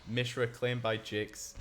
Mishra claimed by Jix.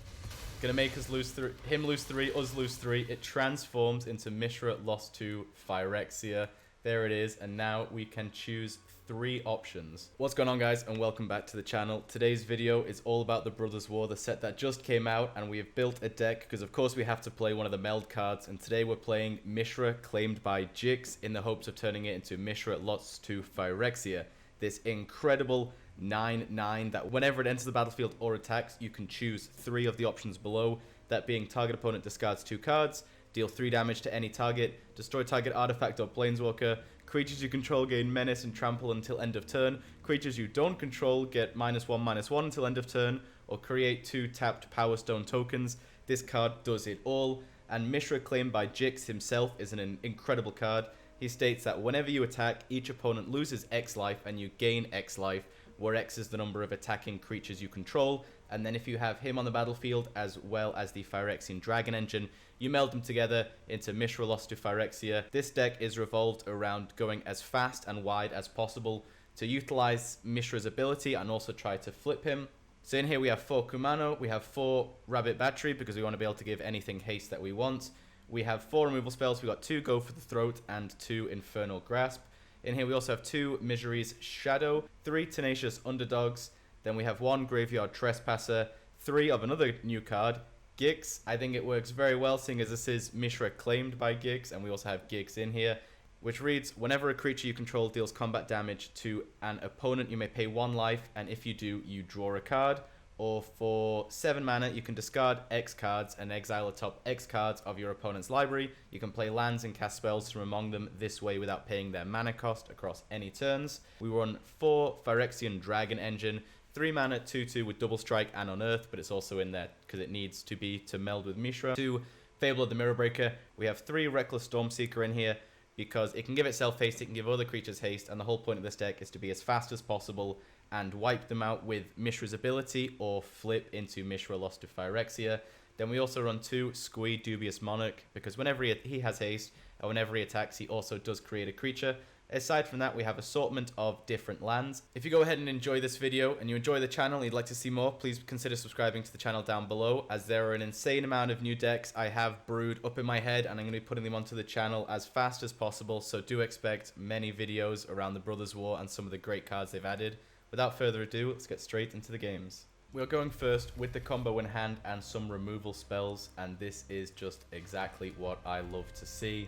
Gonna make us lose him lose 3, us lose 3. It transforms into Mishra lost to Phyrexia. There it is, and now we can choose 3 options. What's going on, guys, and welcome back to the channel. Today's video is all about the Brothers War, the set that just came out, and we have built a deck because of course we have to play one of the meld cards, and today we're playing Mishra claimed by Jix in the hopes of turning it into Mishra lost to Phyrexia. This incredible 9/9 that whenever it enters the battlefield or attacks, you can choose 3 of the options below, that being target opponent discards 2 cards, deal 3 damage to any target, destroy target artifact or planeswalker, creatures you control gain menace and trample until end of turn, creatures you don't control get -1/-1 until end of turn, or create 2 tapped Power Stone tokens. This card does it all, and Mishra claimed by Jix himself is an incredible card. He states that whenever you attack, each opponent loses X life and you gain X life, where X is the number of attacking creatures you control, and then if you have him on the battlefield as well as the Phyrexian Dragon Engine, you meld them together into Mishra lost to Phyrexia. This deck is revolved around going as fast and wide as possible to utilize Mishra's ability and also try to flip him. So in here we have 4 Kumano, we have 4 Rabbit Battery because we want to be able to give anything haste that we want. We have 4 removal spells, we got 2 Go for the Throat and 2 Infernal Grasp. In here we also have 2 Misery's Shadow, 3 Tenacious Underdogs, then we have 1 Graveyard Trespasser, 3 of another new card, Gix. I think it works very well seeing as this is Mishra claimed by Gix, and we also have Gix in here, which reads, whenever a creature you control deals combat damage to an opponent, you may pay 1 life, and if you do, you draw a card. Or for 7 mana, you can discard X cards and exile the top X cards of your opponent's library. You can play lands and cast spells from among them this way without paying their mana cost across any turns. We run 4 Phyrexian Dragon Engine, 3 mana, 2/2 with double strike and unearth, but it's also in there because it needs to be to meld with Mishra. 2 Fable of the Mirror Breaker. We have 3 Reckless Stormseeker in here because it can give itself haste, it can give other creatures haste, and the whole point of this deck is to be as fast as possible and wipe them out with Mishra's ability or flip into Mishra lost to Phyrexia. Then we also run 2 Squee Dubious Monarch because whenever he has haste and whenever he attacks, he also does create a creature. Aside from that, we have assortment of different lands. If you go ahead and enjoy this video and you enjoy the channel and you'd like to see more, please consider subscribing to the channel down below, as there are an insane amount of new decks I have brewed up in my head and I'm going to be putting them onto the channel as fast as possible, so do expect many videos around the Brothers War and some of the great cards they've added. Without further ado, let's get straight into the games. We're going first with the combo in hand and some removal spells, and this is just exactly what I love to see.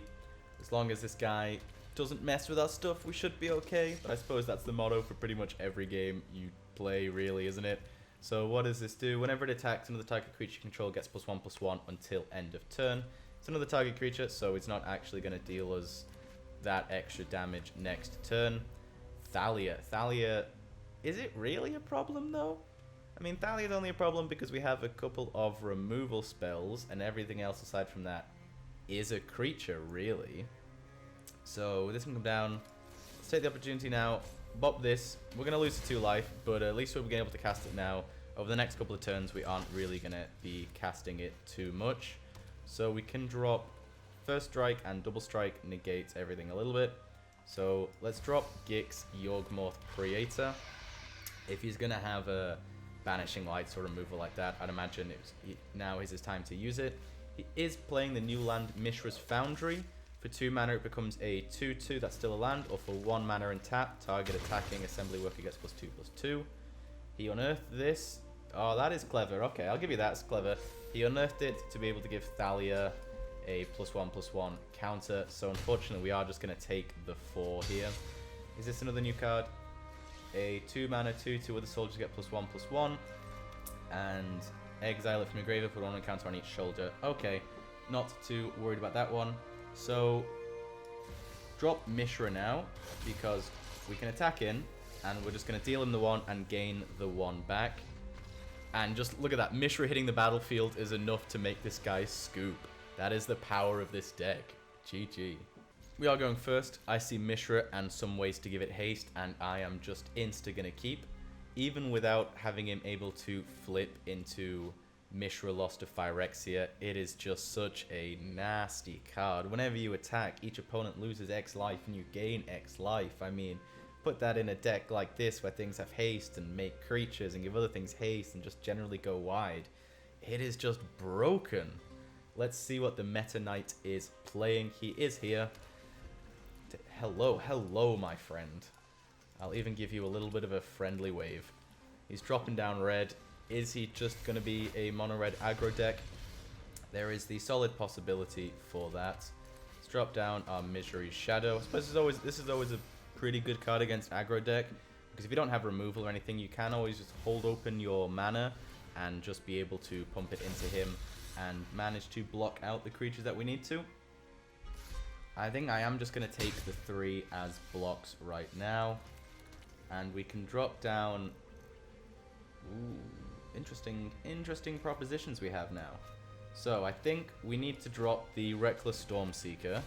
As long as this guy doesn't mess with our stuff, we should be okay, but I suppose that's the motto for pretty much every game you play, really, isn't it? So what does this do? Whenever it attacks, another target creature you control gets +1/+1 until end of turn. It's another target creature, so it's not actually going to deal us that extra damage next turn. Thalia, is it really a problem though? I mean, Thalia's only a problem because we have a couple of removal spells and everything else aside from that is a creature, really. So this can come down. Let's take the opportunity now. Bop this. We're going to lose to 2 life, but at least we're being able to cast it now. Over the next couple of turns, we aren't really going to be casting it too much. So we can drop First Strike, and Double Strike negates everything a little bit. So let's drop Gix Yawgmoth Praetor. If he's going to have a Banishing Lights or removal like that, I'd imagine now is his time to use it. He is playing the new land Mishra's Foundry. For 2 mana it becomes a 2/2, that's still a land, or for 1 mana and tap, target attacking assembly worker gets +2/+2. He unearthed this. Oh, that is clever. Okay, I'll give you that, it's clever. He unearthed it to be able to give Thalia a +1/+1 counter, so unfortunately we are just going to take the 4 here. Is this another new card? A 2 mana 2/2 with the soldiers get +1/+1, and exile it from your graveyard, put 1 counter on each shoulder. Okay, not too worried about that one. So drop Mishra now because we can attack in, and we're just going to deal him the 1 and gain the 1 back. And just look at that, Mishra hitting the battlefield is enough to make this guy scoop. That is the power of this deck. GG. We are going first. I see Mishra and some ways to give it haste, and I am just insta gonna keep, even without having him able to flip into Mishra lost to Phyrexia. It is just such a nasty card. Whenever you attack, each opponent loses X life and you gain X life. I mean, put that in a deck like this where things have haste and make creatures and give other things haste and just generally go wide, it is just broken. Let's see what the Meta Knight is playing. He is here. Hello, hello, my friend. I'll even give you a little bit of a friendly wave. He's dropping down red. Is he just going to be a mono-red aggro deck? There is the solid possibility for that. Let's drop down our Misery Shadow. I suppose this is always a pretty good card against aggro deck, because if you don't have removal or anything, you can always just hold open your mana and just be able to pump it into him and manage to block out the creatures that we need to. I think I am just going to take the 3 as blocks right now, and we can drop down. Ooh, interesting propositions we have now. So I think we need to drop the Reckless Stormseeker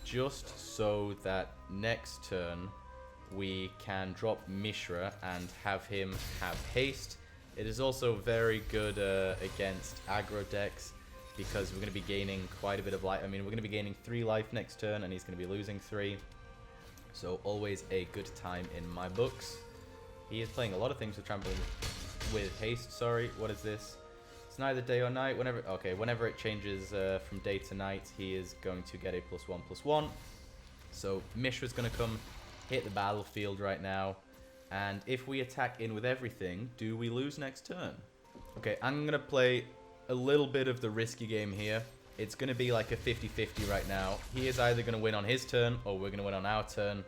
just so that next turn we can drop Mishra and have him have haste. It is also very good against aggro decks because we're going to be gaining quite a bit of life. I mean, we're going to be gaining 3 life next turn and he's going to be losing 3. So always a good time in my books. He is playing a lot of things with trampling, with haste, sorry. What is this? It's neither day or night. Whenever it changes from day to night, he is going to get a +1/+1. So Mishra's going to come hit the battlefield right now. And if we attack in with everything, do we lose next turn? Okay, I'm going to play a little bit of the risky game here. It's going to be like a 50-50 right now. He is either going to win on his turn or we're going to win on our turn.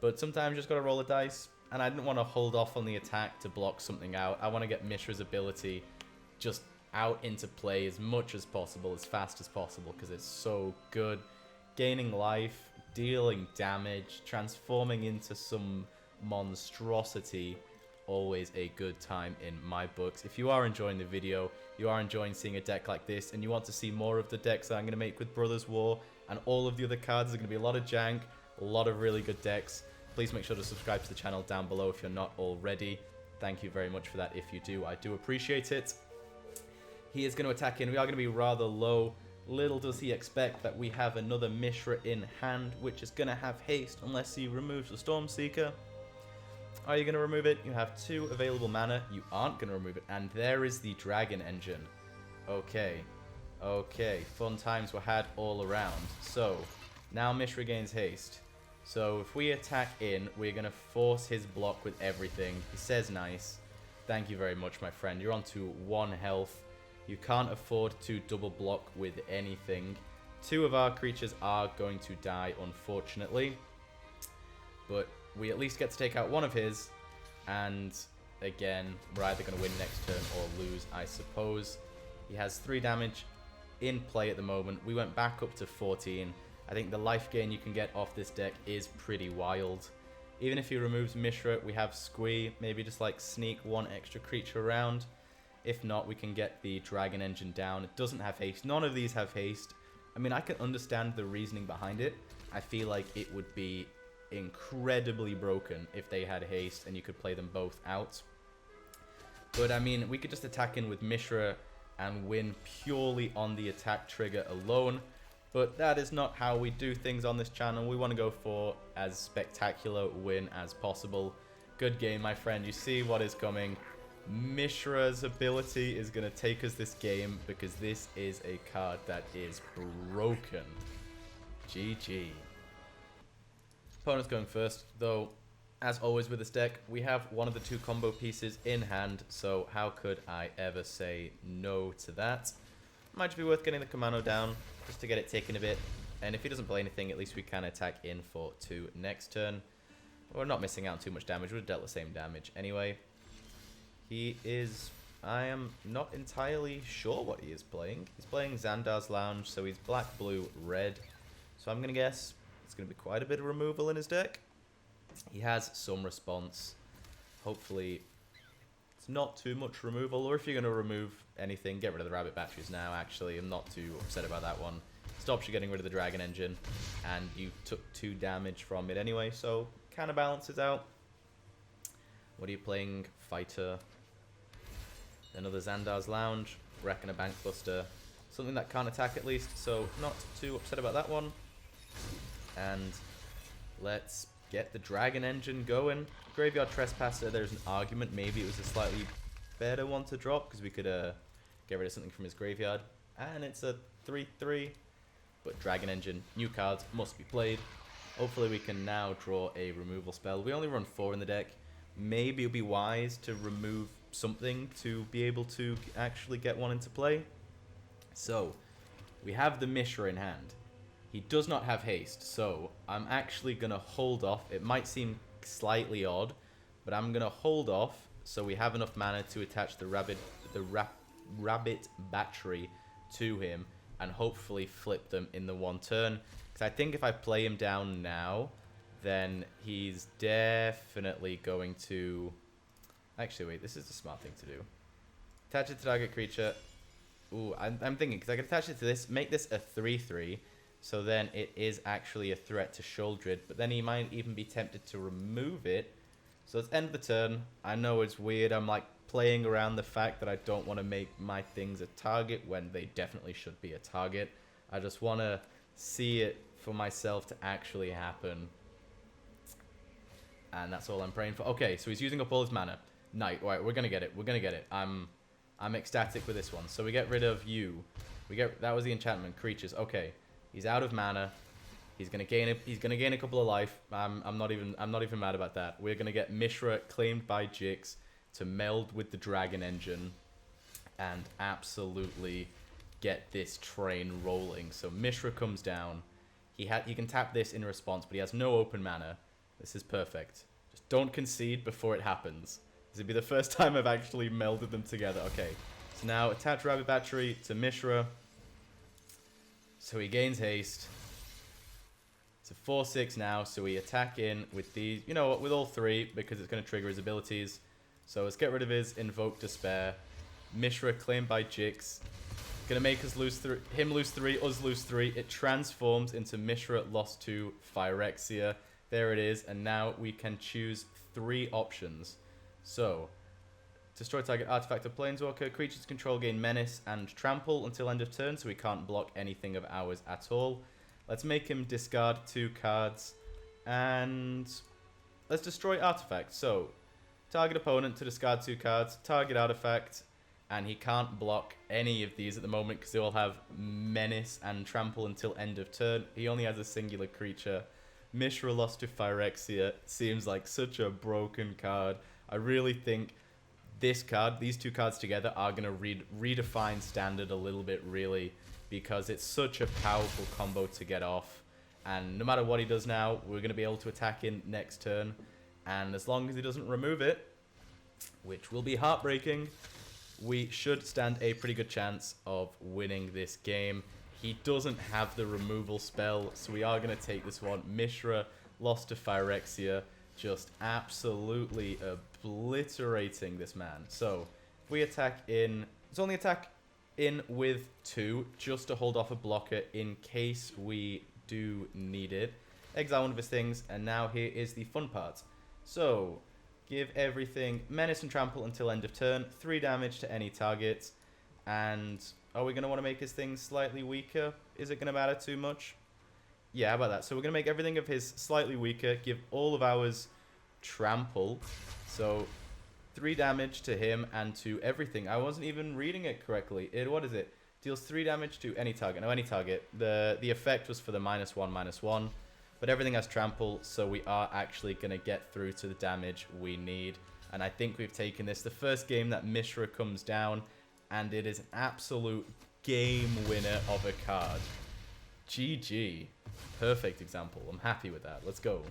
But sometimes you just got to roll a dice. And I didn't want to hold off on the attack to block something out. I want to get Mishra's ability just out into play as much as possible, as fast as possible, because it's so good. Gaining life, dealing damage, transforming into some monstrosity, always a good time in my books. If you are enjoying the video, you are enjoying seeing a deck like this, and you want to see more of the decks that I'm going to make with Brothers War, and all of the other cards, there's going to be a lot of jank, a lot of really good decks. Please make sure to subscribe to the channel down below if you're not already. Thank you very much for that if you do. I do appreciate it. He is going to attack in. We are going to be rather low. Little does he expect that we have another Mishra in hand, which is going to have haste unless he removes the Stormseeker. Are you going to remove it? You have 2 available mana. You aren't going to remove it. And there is the Dragon Engine. Okay. Okay. Fun times were had all around. So, now Mishra gains haste. So if we attack in, we're going to force his block with everything. He says nice. Thank you very much, my friend. You're on to 1 health. You can't afford to double block with anything. 2 of our creatures are going to die, unfortunately. But we at least get to take out 1 of his. And again, we're either going to win next turn or lose, I suppose. He has 3 damage in play at the moment. We went back up to 14. I think the life gain you can get off this deck is pretty wild. Even if he removes Mishra, we have Squee. Maybe just like sneak 1 extra creature around. If not, we can get the Dragon Engine down. It doesn't have haste. None of these have haste. I mean, I can understand the reasoning behind it. I feel like it would be incredibly broken if they had haste and you could play them both out. But I mean, we could just attack in with Mishra and win purely on the attack trigger alone. But that is not how we do things on this channel. We want to go for as spectacular win as possible. Good game, my friend. You see what is coming. Mishra's ability is going to take us this game because this is a card that is broken. GG. Opponent's going first, though, as always with this deck, we have one of the 2 combo pieces in hand, so how could I ever say no to that? Might just be worth getting the Kumano down, just to get it taken a bit. And if he doesn't play anything, at least we can attack in for 2 next turn. We're not missing out on too much damage. We've dealt the same damage anyway. He is... I am not entirely sure what he is playing. He's playing Xandar's Lounge, so he's black, blue, red. So I'm going to guess it's going to be quite a bit of removal in his deck. He has some response. Hopefully it's not too much removal, or if you're going to remove anything, get rid of the rabbit batteries now. Actually, I'm not too upset about that one. Stops you getting rid of the Dragon Engine, and you took 2 damage from it anyway, so kind of balances out. What are you playing? Fighter. Another Xandar's Lounge. Reckon a Bank Buster. Something that can't attack at least, so not too upset about that one. And let's get the Dragon Engine going. Graveyard Trespasser, there's an argument. Maybe it was a slightly better one to drop because we could get rid of something from his graveyard. And it's a 3/3. But Dragon Engine, new cards, must be played. Hopefully we can now draw a removal spell. We only run 4 in the deck. Maybe it'll be wise to remove something to be able to actually get one into play. So, we have the Mishra in hand. He does not have haste, so I'm actually going to hold off. It might seem slightly odd, but I'm going to hold off so we have enough mana to attach the rabbit battery to him and hopefully flip them in the one turn. Because I think if I play him down now, then he's definitely going to... Actually, wait, this is a smart thing to do. Attach it to target creature. Ooh, I'm thinking, because I can attach it to this, make this a 3/3, so then it is actually a threat to Sholdred, but then he might even be tempted to remove it. So let's end the turn. I know it's weird, I'm like playing around the fact that I don't want to make my things a target when they definitely should be a target. I just want to see it for myself to actually happen. And that's all I'm praying for. Okay, so he's using up all his mana. Night, right, we're going to get it, we're going to get it. I'm ecstatic with this one. So we get rid of you. That was the enchantment, creatures. Okay. He's out of mana. He's gonna gain a couple of life. I'm not even mad about that. We're gonna get Mishra claimed by Jix to meld with the Dragon Engine and absolutely get this train rolling. So Mishra comes down. He can tap this in response, but he has no open mana. This is perfect. Just don't concede before it happens. This will be the first time I've actually melded them together. Okay. So now attach Rabbit Battery to Mishra. So he gains haste. It's a 4/6 now, so we attack in with these, you know what, with all 3, because it's going to trigger his abilities. So let's get rid of his Invoke Despair. Mishra claimed by Jix. Gonna make us lose 3, him lose 3, us lose 3. It transforms into Mishra lost 2 Phyrexia. There it is, and now we can choose 3 options. So, destroy target artifact or planeswalker. Creatures control gain menace and trample until end of turn, so we can't block anything of ours at all. Let's make him discard 2 cards, and let's destroy artifact. So, target opponent to discard 2 cards, target artifact, and he can't block any of these at the moment because they all have menace and trample until end of turn. He only has a singular creature. Mishra lost to Phyrexia seems like such a broken card. I really think this card, these 2 cards together, are going to redefine Standard a little bit, really, because it's such a powerful combo to get off. And no matter what he does now, we're going to be able to attack in next turn. And as long as he doesn't remove it, which will be heartbreaking, we should stand a pretty good chance of winning this game. He doesn't have the removal spell, so we are going to take this one. Mishra lost to Phyrexia, just absolutely obliterating this man. So, if we attack in... It's only attack in with 2, just to hold off a blocker in case we do need it. Exile one of his things, and now here is the fun part. So, give everything menace and trample until end of turn, 3 damage to any target, and are we going to want to make his things slightly weaker? Is it going to matter too much? Yeah, how about that? So we're going to make everything of his slightly weaker, give all of ours trample, so 3 damage to him and to everything. I wasn't even reading it correctly. What is it? Deals 3 damage to any target. No, any target. The effect was for the -1/-1, but everything has trample, so we are actually going to get through to the damage we need. And I think we've taken this. The first game that Mishra comes down, and it is an absolute game winner of a card. GG. Perfect example. I'm happy with that. Let's go.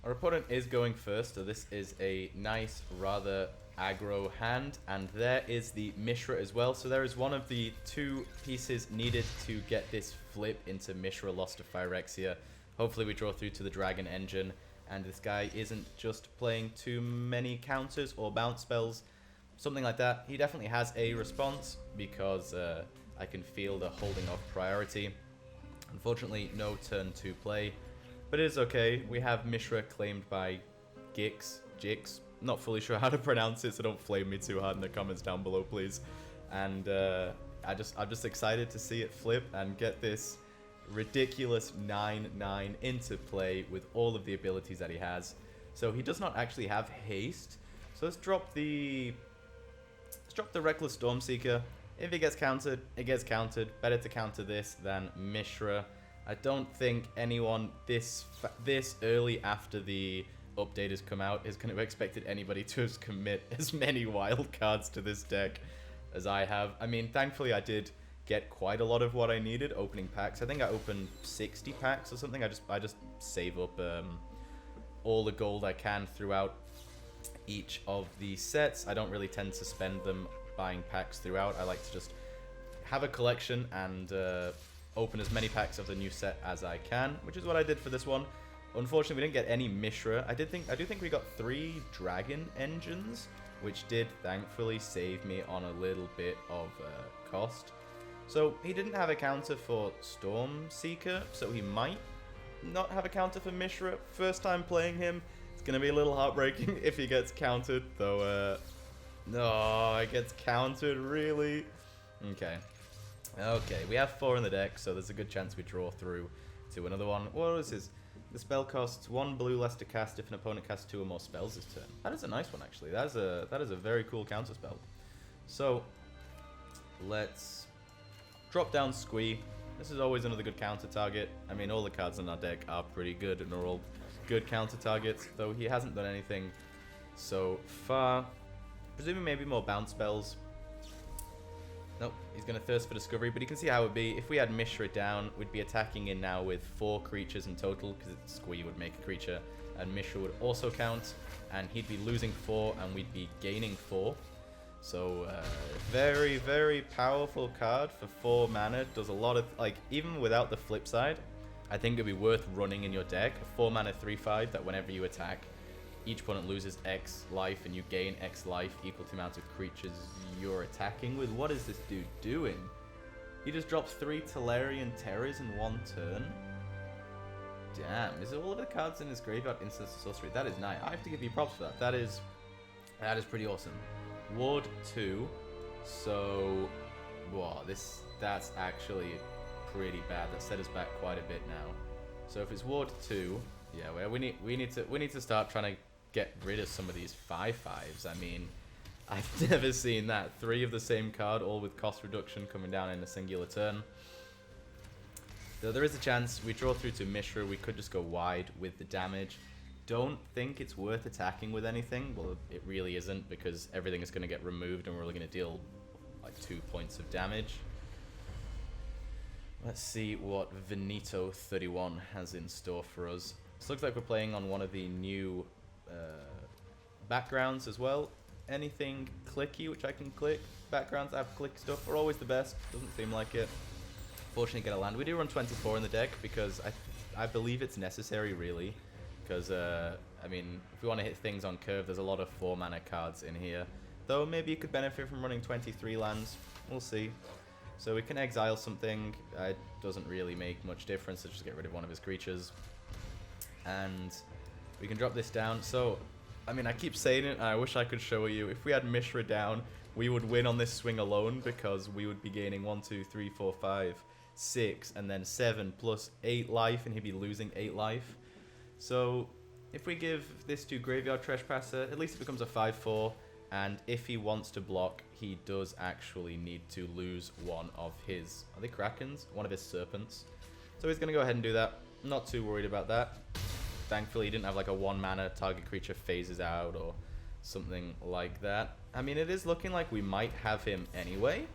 Our opponent is going first, so this is a nice, rather aggro hand, and there is the Mishra as well. So there is one of the 2 pieces needed to get this flip into Mishra lost to Phyrexia. Hopefully we draw through to the Dragon Engine, and this guy isn't just playing too many counters or bounce spells, something like that. He definitely has a response, because I can feel the holding off priority. Unfortunately, no turn to play. But it is okay. We have Mishra claimed by Jix. Not fully sure how to pronounce it, so don't flame me too hard in the comments down below, please. And I'm just excited to see it flip and get this ridiculous 9/9 into play with all of the abilities that he has. So he does not actually have haste. So let's drop the Reckless Stormseeker. If it gets countered, it gets countered. Better to counter this than Mishra. I don't think anyone this early after the update has come out is going to have expected anybody to commit as many wild cards to this deck as I have. I mean, thankfully I did get quite a lot of what I needed opening packs. I think I opened 60 packs or something. I just save up all the gold I can throughout each of the sets. I don't really tend to spend them buying packs throughout. I like to just have a collection and open as many packs of the new set as I can, which is what I did for this one. Unfortunately, we didn't get any Mishra. I do think we got 3 Dragon Engines, which did thankfully save me on a little bit of cost. So he didn't have a counter for Stormseeker, so he might not have a counter for Mishra. First time playing him, it's going to be a little heartbreaking if he gets countered, though. No, it gets countered, really? Okay. Okay, we have 4 in the deck, so there's a good chance we draw through to another one. What is his? The spell costs 1 blue less to cast if an opponent casts 2 or more spells this turn. That is a nice one, actually. That is a very cool counter spell. So, let's drop down Squee. This is always another good counter target. I mean, all the cards in our deck are pretty good and are all good counter targets, though he hasn't done anything so far. Presuming maybe more bounce spells. Nope, he's going to Thirst for Discovery, but you can see how it would be. If we had Mishra down, we'd be attacking in now with 4 creatures in total, because Squee would make a creature, and Mishra would also count, and he'd be losing 4, and we'd be gaining 4. So, very, very powerful card for 4 mana. Does a lot of, like, even without the flip side, I think it'd be worth running in your deck. A 4 mana 3/5 that whenever you attack, each opponent loses X life and you gain X life equal to the amount of creatures you're attacking with. What is this dude doing? He just drops 3 Tolarian Terrors in 1 turn. Damn, is all of the cards in his graveyard instant sorcery? That is nice. I have to give you props for that. That is pretty awesome. Ward 2. So, wow, that's actually pretty bad. That set us back quite a bit now. So if it's Ward 2, yeah, well, we need to start trying to get rid of some of these 5/5s. I mean, I've never seen that. 3 of the same card, all with cost reduction coming down in a singular turn. Though there is a chance we draw through to Mishra, we could just go wide with the damage. Don't think it's worth attacking with anything. Well, it really isn't, because everything is going to get removed and we're only going to deal like 2 points of damage. Let's see what Veneto 31 has in store for us. This looks like we're playing on one of the new backgrounds as well. Anything clicky which I can click. Backgrounds that have click stuff are always the best. Doesn't seem like it. Fortunately, get a land. We do run 24 in the deck because I believe it's necessary, really. Because, I mean, if we want to hit things on curve, there's a lot of 4 mana cards in here. Though maybe you could benefit from running 23 lands. We'll see. So we can exile something. It doesn't really make much difference. Let's just get rid of one of his creatures. And we can drop this down. So, I mean, I keep saying it, and I wish I could show you. If we had Mishra down, we would win on this swing alone, because we would be gaining 1, 2, 3, 4, 5, 6, and then 7 plus 8 life, and he'd be losing 8 life. So, if we give this to Graveyard Trespasser, at least it becomes a 5/4, and if he wants to block, he does actually need to lose one of his, are they Krakens? One of his Serpents. So he's going to go ahead and do that. Not too worried about that. Thankfully, he didn't have like a 1 mana target creature phases out or something like that. I mean, it is looking like we might have him anyway,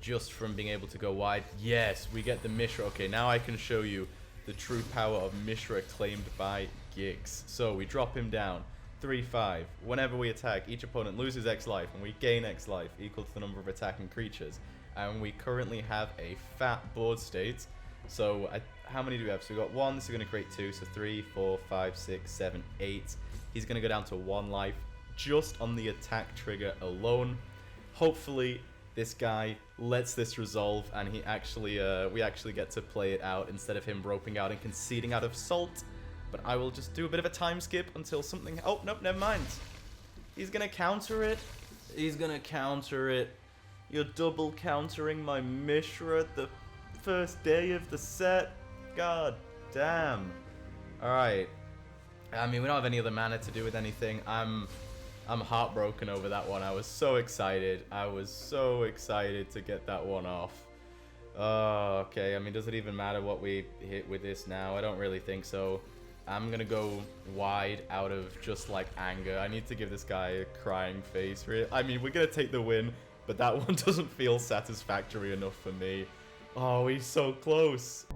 just from being able to go wide. Yes, we get the Mishra. Okay, now I can show you the true power of Mishra claimed by Giggs. So we drop him down, 3/5. Whenever we attack, each opponent loses X life, and we gain X life equal to the number of attacking creatures. And we currently have a fat board state. So how many do we have? So we got 1, this is going to create 2, so 3, 4, 5, 6, 7, 8. He's going to go down to 1 life just on the attack trigger alone. Hopefully this guy lets this resolve, and he actually we actually get to play it out instead of him roping out and conceding out of Salt. But I will just do a bit of a time skip until something... Oh, nope, never mind. He's going to counter it. He's going to counter it. You're double countering my Mishra. first day of the set. God damn. Alright. I mean, we don't have any other mana to do with anything. I'm heartbroken over that one. I was so excited. I was so excited to get that one off. Oh, okay. I mean, does it even matter what we hit with this now? I don't really think so. I'm gonna go wide out of just like anger. I need to give this guy a crying face. I mean, we're gonna take the win, but that one doesn't feel satisfactory enough for me. Oh, he's so close.